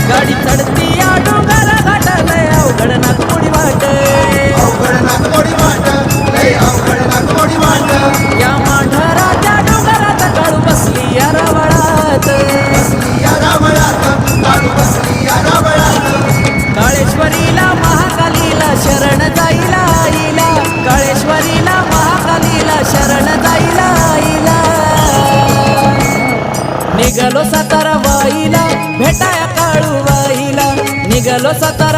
गाडी चढती या डोंगर घाट लय अवघड नागमोडी वाट अवघड नागमोडी वाट लय अवघड नागमोडी वाट या मांढराच्या डोंगरात काळू बसली या रावळात बसली या रावळात काळू बसली या रावळात काळेश्वरीला महाकालीला शरण जाईला आईला काळेश्वरीला महाकालीला शरण जाईला आईला निघालो सातारा वाईला भेटाया काळू वाईला निघालो सातारा